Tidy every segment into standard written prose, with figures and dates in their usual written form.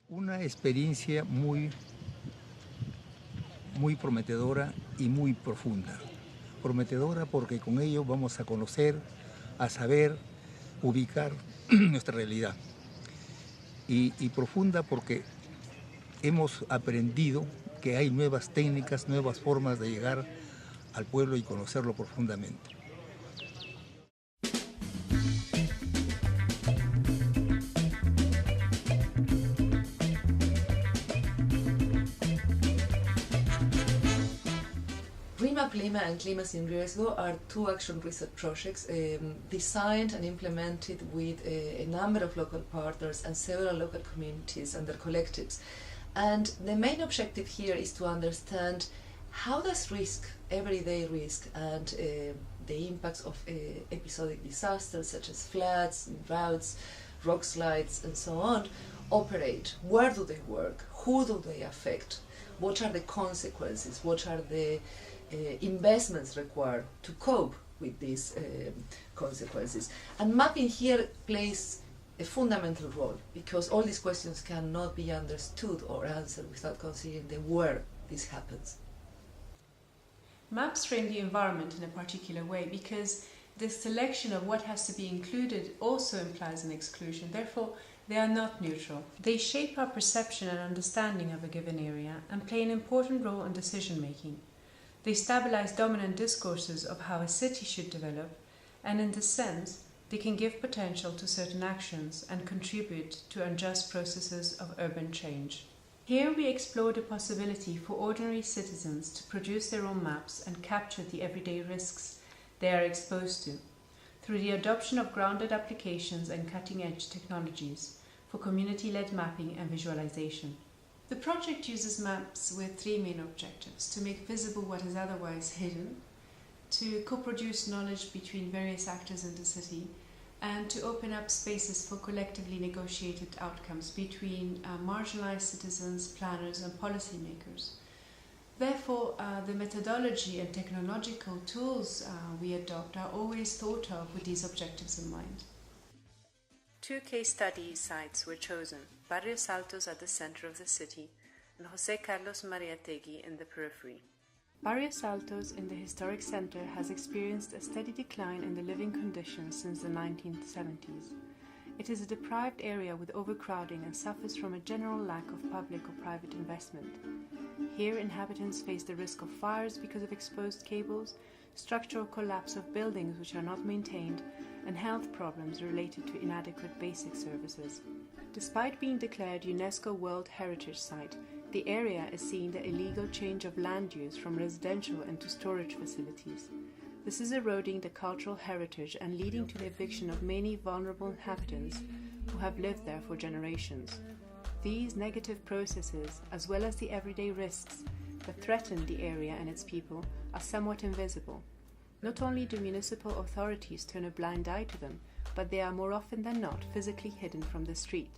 Una experiencia muy prometedora y muy profunda. Prometedora porque con ello vamos a conocer, a saber, ubicar nuestra realidad. Y profunda porque hemos aprendido que hay nuevas técnicas, nuevas formas de llegar al pueblo y conocerlo profundamente. ReMap Lima and CLIMA in Riesgo are two action research projects designed and implemented with a number of local partners and several local communities and their collectives. And the main objective here is to understand how does risk, everyday risk, and the impacts of episodic disasters such as floods, droughts, rock slides, and so on, operate. Where do they work? Who do they affect? What are the consequences? What are the investments required to cope with these consequences? And mapping here plays a fundamental role, because all these questions cannot be understood or answered without considering the where this happens. Maps frame the environment in a particular way because the selection of what has to be included also implies an exclusion. Therefore, they are not neutral. They shape our perception and understanding of a given area and play an important role in decision making. They stabilize dominant discourses of how a city should develop, and in this sense, they can give potential to certain actions and contribute to unjust processes of urban change. Here we explore the possibility for ordinary citizens to produce their own maps and capture the everyday risks they are exposed to, through the adoption of grounded applications and cutting-edge technologies for community-led mapping and visualization. The project uses maps with three main objectives: to make visible what is otherwise hidden, to co-produce knowledge between various actors in the city, and to open up spaces for collectively negotiated outcomes between marginalized citizens, planners, and policymakers. Therefore, the methodology and technological tools we adopt are always thought of with these objectives in mind. Two case study sites were chosen: Barrios Altos at the center of the city and José Carlos Mariátegui in the periphery. Barrios Altos in the historic center has experienced a steady decline in the living conditions since the 1970s. It is a deprived area with overcrowding and suffers from a general lack of public or private investment. Here, inhabitants face the risk of fires because of exposed cables, structural collapse of buildings which are not maintained, and health problems related to inadequate basic services. Despite being declared UNESCO World Heritage Site, the area is seeing the illegal change of land use from residential into storage facilities. This is eroding the cultural heritage and leading to the eviction of many vulnerable inhabitants who have lived there for generations. These negative processes, as well as the everyday risks that threaten the area and its people, are somewhat invisible. Not only do municipal authorities turn a blind eye to them, but they are more often than not physically hidden from the street.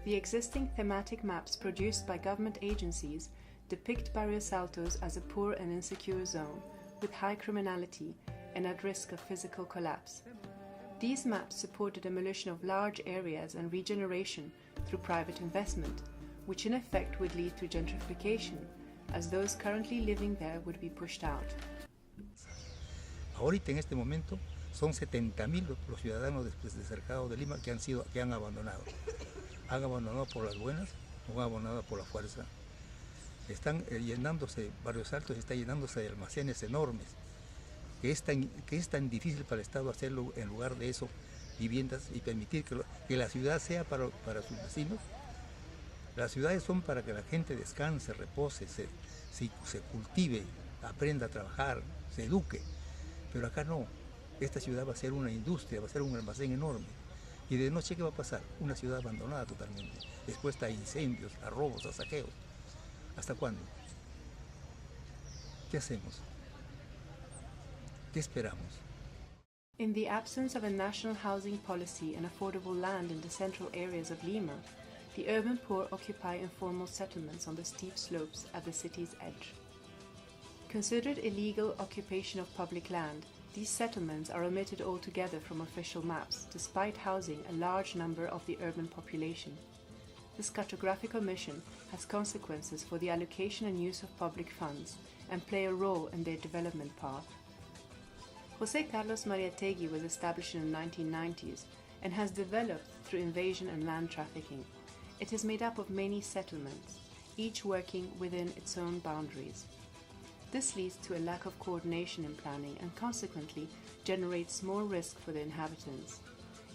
The existing thematic maps produced by government agencies depict Barrios Altos as a poor and insecure zone, with high criminality and at risk of physical collapse. These maps support the demolition of large areas and regeneration through private investment, which in effect would lead to gentrification, as those currently living there would be pushed out. Ahorita en este momento son 70.000 los ciudadanos de cercado de Lima que han abandonado. Han abandonado por las buenas o han abandonado por la fuerza. Están llenándose, Barrios Altos está llenándose de almacenes enormes, que es tan difícil para el Estado hacerlo en lugar de eso, viviendas, y permitir que la ciudad sea para sus vecinos. Las ciudades son para que la gente descanse, repose, se cultive, aprenda a trabajar, se eduque. Pero acá no. Esta ciudad va a ser una industria, va a ser un almacén enorme. Y de noche, ¿qué va a pasar? Una ciudad abandonada totalmente, expuesta a incendios, a robos, a saqueos. ¿Hasta cuándo? ¿Qué hacemos? ¿Qué esperamos? In the absence of a national housing policy and affordable land in the central areas of Lima, the urban poor occupy informal settlements on the steep slopes at the city's edge. Considered illegal occupation of public land, these settlements are omitted altogether from official maps, despite housing a large number of the urban population. This cartographical mission has consequences for the allocation and use of public funds and play a role in their development path. José Carlos Mariátegui was established in the 1990s and has developed through invasion and land trafficking. It is made up of many settlements, each working within its own boundaries. This leads to a lack of coordination in planning and consequently generates more risk for the inhabitants.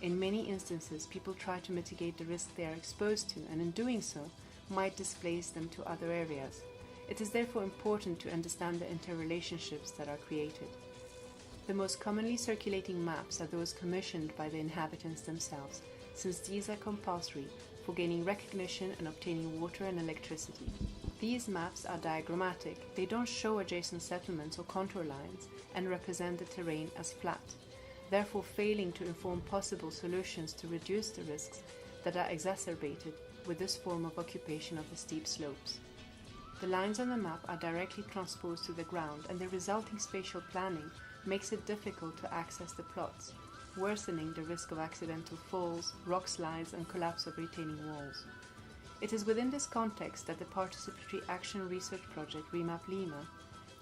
In many instances, people try to mitigate the risk they are exposed to, and in doing so, might displace them to other areas. It is therefore important to understand the interrelationships that are created. The most commonly circulating maps are those commissioned by the inhabitants themselves, since these are compulsory for gaining recognition and obtaining water and electricity. These maps are diagrammatic. They don't show adjacent settlements or contour lines and represent the terrain as flat, therefore failing to inform possible solutions to reduce the risks that are exacerbated with this form of occupation of the steep slopes. The lines on the map are directly transposed to the ground, and the resulting spatial planning makes it difficult to access the plots, worsening the risk of accidental falls, rock slides, and collapse of retaining walls. It is within this context that the Participatory Action Research Project ReMap Lima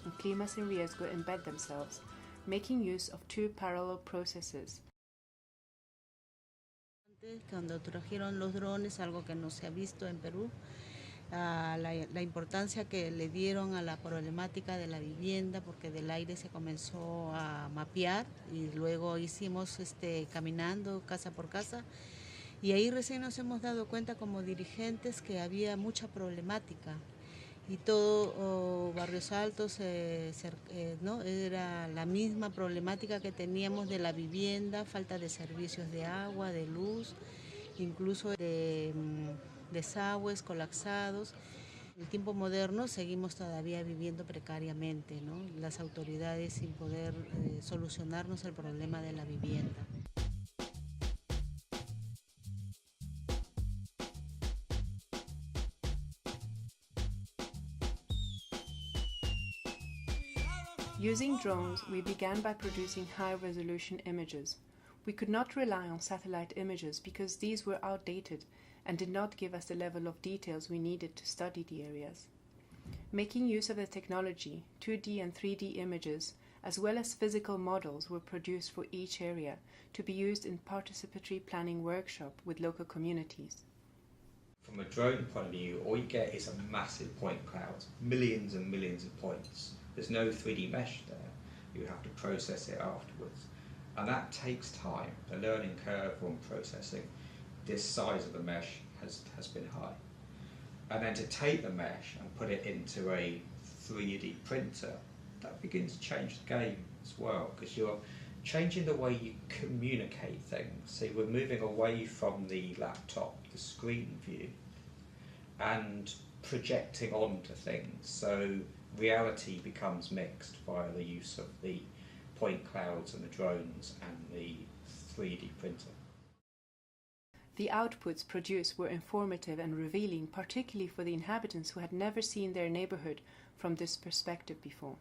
and CLIMA sin Riesgo embed themselves, making use of two parallel processes. Cuando trajeron los drones, algo que no se ha visto en Perú, la importancia que le dieron a la problemática de la vivienda, porque del aire se comenzó a mapear y luego hicimos caminando casa por casa, y ahí recién nos hemos dado cuenta como dirigentes que había mucha problemática y todo Barrios Altos ¿no? Era la misma problemática que teníamos de la vivienda, falta de servicios de agua, de luz, incluso de desagües colapsados. En el tiempo moderno seguimos todavía viviendo precariamente, ¿no? Las autoridades sin poder solucionarnos el problema de la vivienda. Using drones, we began by producing high-resolution images. We could not rely on satellite images because these were outdated and did not give us the level of details we needed to study the areas. Making use of the technology, 2D and 3D images, as well as physical models, were produced for each area to be used in participatory planning workshop with local communities. From a drone point of view, all you get is a massive point cloud, millions and millions of points. There's no 3D mesh there. You have to process it afterwards. And that takes time. The learning curve on processing this size of a mesh has been high. And then to take the mesh and put it into a 3D printer, that begins to change the game as well, because you're changing the way you communicate things. So we're moving away from the laptop, the screen view, and projecting onto things. So reality becomes mixed via the use of the point clouds and the drones and the 3D printer. The outputs produced were informative and revealing, particularly for the inhabitants who had never seen their neighborhood from this perspective before.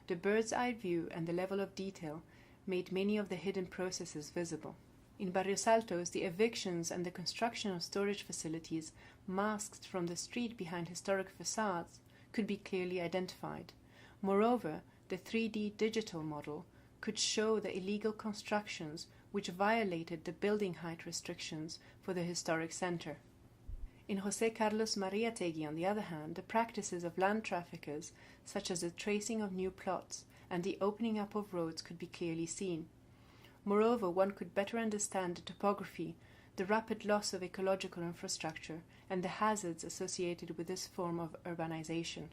The bird's-eye view and the level of detail made many of the hidden processes visible. In Barrios Altos, the evictions and the construction of storage facilities masked from the street behind historic facades could be clearly identified. Moreover, the 3D digital model could show the illegal constructions which violated the building height restrictions for the historic center. In José Carlos Mariátegui, on the other hand, the practices of land traffickers, such as the tracing of new plots and the opening up of roads, could be clearly seen. Moreover, one could better understand the topography, the rapid loss of ecological infrastructure, and the hazards associated with this form of urbanization.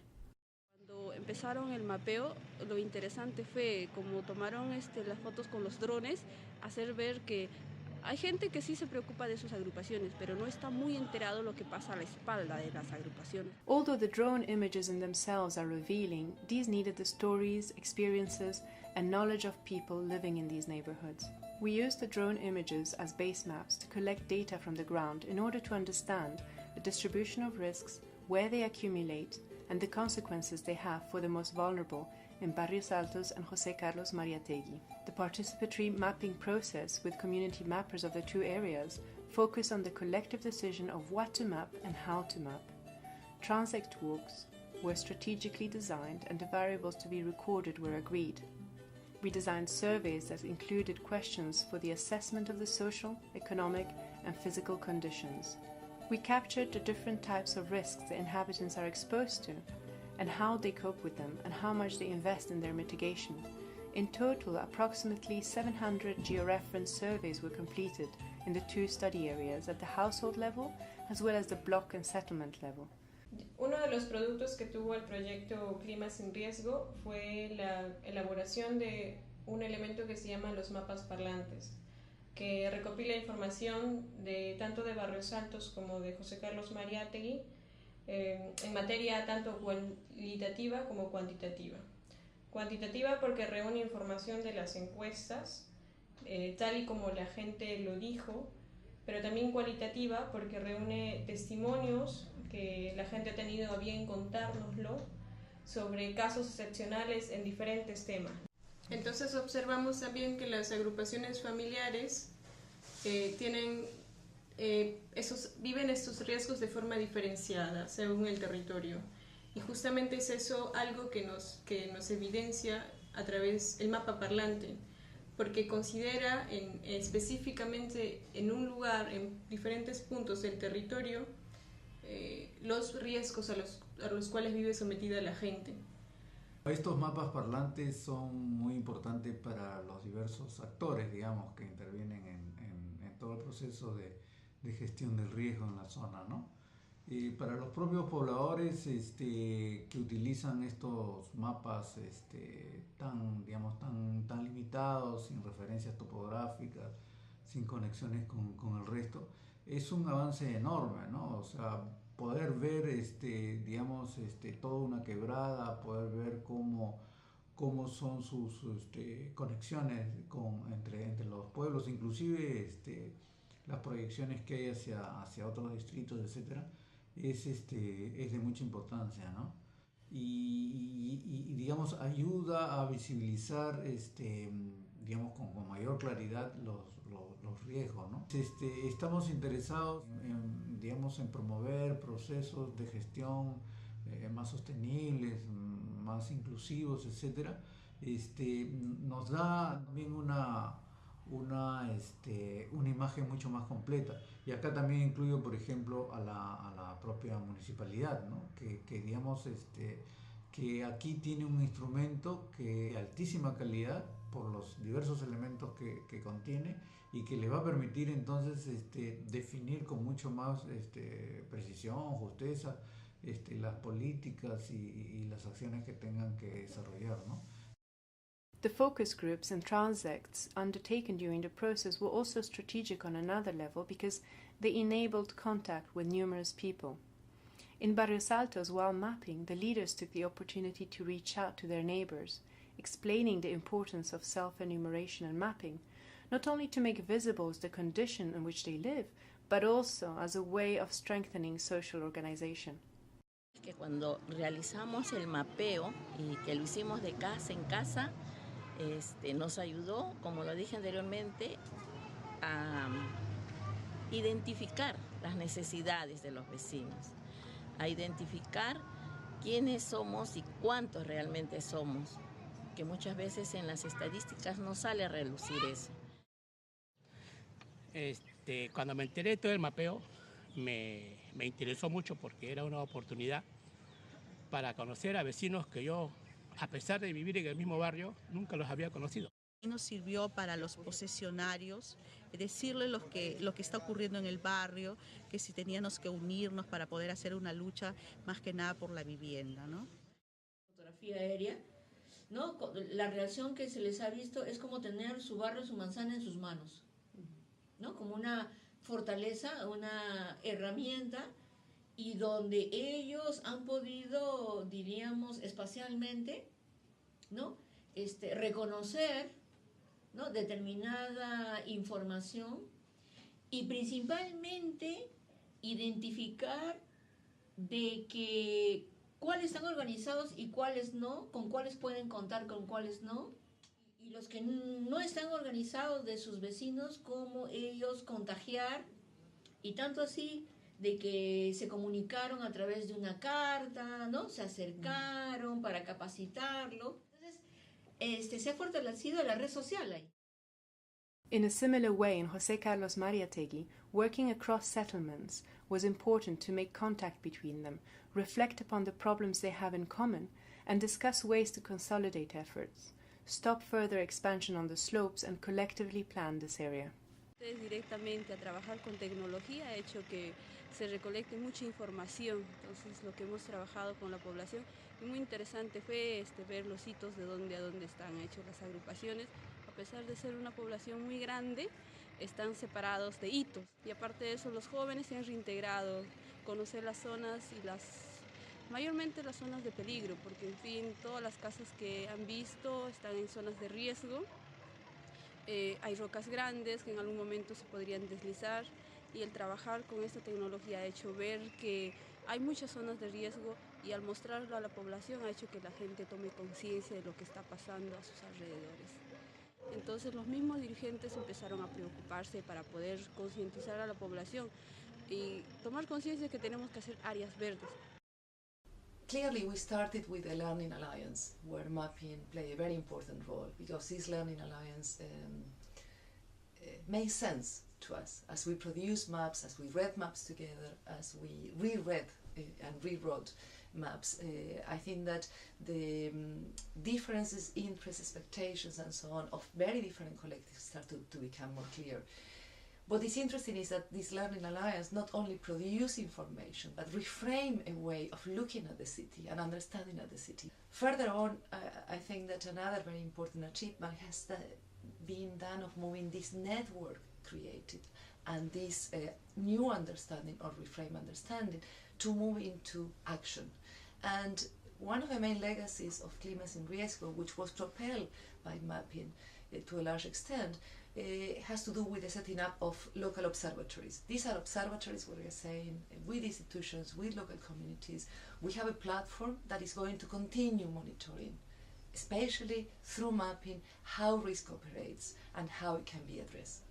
Cuando empezaron el mapeo, lo interesante fue como tomaron las fotos con los drones, hacer ver que hay gente que sí se preocupa de sus agrupaciones, pero no está muy enterado lo que pasa a la espalda de las agrupaciones. Although the drone images in themselves are revealing, these needed the stories, experiences, and knowledge of people living in these neighborhoods. We used the drone images as base maps to collect data from the ground in order to understand the distribution of risks, where they accumulate, and the consequences they have for the most vulnerable in Barrios Altos and José Carlos Mariátegui. The participatory mapping process with community mappers of the two areas focus on the collective decision of what to map and how to map. Transect walks were strategically designed and the variables to be recorded were agreed. We designed surveys that included questions for the assessment of the social, economic, and physical conditions. We captured the different types of risks the inhabitants are exposed to, and how they cope with them, and how much they invest in their mitigation. In total, approximately 700 georeference surveys were completed in the two study areas at the household level as well as the block and settlement level. Uno de los productos que tuvo el proyecto Clima sin Riesgo fue la elaboración de un elemento que se llama los mapas parlantes, que recopila información de tanto de Barrios Altos como de José Carlos Mariátegui en materia tanto cualitativa como cuantitativa. Cuantitativa porque reúne información de las encuestas, tal y como la gente lo dijo, pero también cualitativa porque reúne testimonios que la gente ha tenido a bien contárnoslo sobre casos excepcionales en diferentes temas. Entonces observamos también que las agrupaciones familiares viven estos riesgos de forma diferenciada según el territorio. Y justamente es eso algo que nos evidencia a través del mapa parlante, porque considera específicamente en un lugar, en diferentes puntos del territorio, los riesgos a los cuales vive sometida la gente. Estos mapas parlantes son muy importantes para los diversos actores, digamos, que intervienen en todo el proceso de gestión del riesgo en la zona, ¿no? Y para los propios pobladores que utilizan estos mapas tan limitados, sin referencias topográficas, sin conexiones con el resto, es un avance enorme, ¿no? O sea, poder ver toda una quebrada, poder ver cómo son sus conexiones entre los pueblos, inclusive las proyecciones que hay hacia otros distritos, etcétera, es de mucha importancia, ¿no? Y digamos, ayuda a visibilizar con mayor claridad los riesgos, ¿no? Estamos interesados en promover procesos de gestión más sostenibles, más inclusivos, etcétera. Nos da también una imagen mucho más completa. Y acá también incluyo, por ejemplo, a la propia municipalidad, ¿no? Que aquí tiene un instrumento de altísima calidad por los diversos elementos que contiene y que le va a permitir entonces definir con mucho más precisión, justeza, las políticas y las acciones que tengan que desarrollar, ¿no? The focus groups and transects undertaken during the process were also strategic on another level because they enabled contact with numerous people. In Barrios Altos, while mapping, the leaders took the opportunity to reach out to their neighbors, explaining the importance of self-enumeration and mapping, not only to make visible the condition in which they live, but also as a way of strengthening social organization. Que cuando realizamos el mapeo y que lo hicimos de casa en casa, nos ayudó, como lo dije anteriormente, a identificar las necesidades de los vecinos, a identificar quiénes somos y cuántos realmente somos, que muchas veces en las estadísticas no sale a relucir eso. Cuando me enteré de todo el mapeo, me interesó mucho porque era una oportunidad para conocer a vecinos que yo, a pesar de vivir en el mismo barrio, nunca los había conocido. Nos sirvió para los posesionarios decirles lo que está ocurriendo en el barrio, que si teníamos que unirnos para poder hacer una lucha más que nada por la vivienda, ¿no? Fotografía aérea, ¿no? La relación que se les ha visto es como tener su barrio, su manzana en sus manos, ¿no? Como una fortaleza, una herramienta, y donde ellos han podido, diríamos, espacialmente, ¿no? Reconocer, ¿no? Determinada información y principalmente identificar de que cuáles están organizados y cuáles no, con cuáles pueden contar, con cuáles no, y los que no están organizados de sus vecinos, cómo ellos contagiar, Y tanto así de que se comunicaron a través de una carta, ¿no? Se acercaron para capacitarlo. Entonces, se ha fortalecido la red social ahí. In a similar way, in José Carlos Mariátegui, working across settlements was important to make contact between them, reflect upon the problems they have in common, and discuss ways to consolidate efforts, stop further expansion on the slopes, and collectively plan this area. Directamente a trabajar con tecnología ha hecho que se recolecte mucha información. Entonces, lo que hemos trabajado con la población, y muy interesante fue ver los hitos de dónde a dónde están hechas las agrupaciones. A pesar de ser una población muy grande, están separados de hitos. Y aparte de eso, los jóvenes se han reintegrado, conocer las zonas y mayormente las zonas de peligro, porque en fin, todas las casas que han visto están en zonas de riesgo. Hay rocas grandes que en algún momento se podrían deslizar, y el trabajar con esta tecnología ha hecho ver que hay muchas zonas de riesgo, y al mostrarlo a la población ha hecho que la gente tome conciencia de lo que está pasando a sus alrededores. Entonces los mismos dirigentes empezaron a preocuparse para poder concientizar a la población y tomar conciencia de que tenemos que hacer áreas verdes. Clearly, we started with a learning alliance where mapping played a very important role, because this learning alliance made sense to us as we produced maps, as we read maps together, as we reread and rewrote maps. I think that the differences, interests, expectations and so on of very different collectives start to become more clear. What is interesting is that this Learning Alliance not only produce information, but reframe a way of looking at the city and understanding at the city. Further on, I think that another very important achievement has been done of moving this network created and this new understanding or reframe understanding to move into action. And one of the main legacies of CLIMA in Riesgo, which was propelled by mapping to a large extent, has to do with the setting up of local observatories. These are observatories where we are saying, with institutions, with local communities, we have a platform that is going to continue monitoring, especially through mapping, how risk operates and how it can be addressed.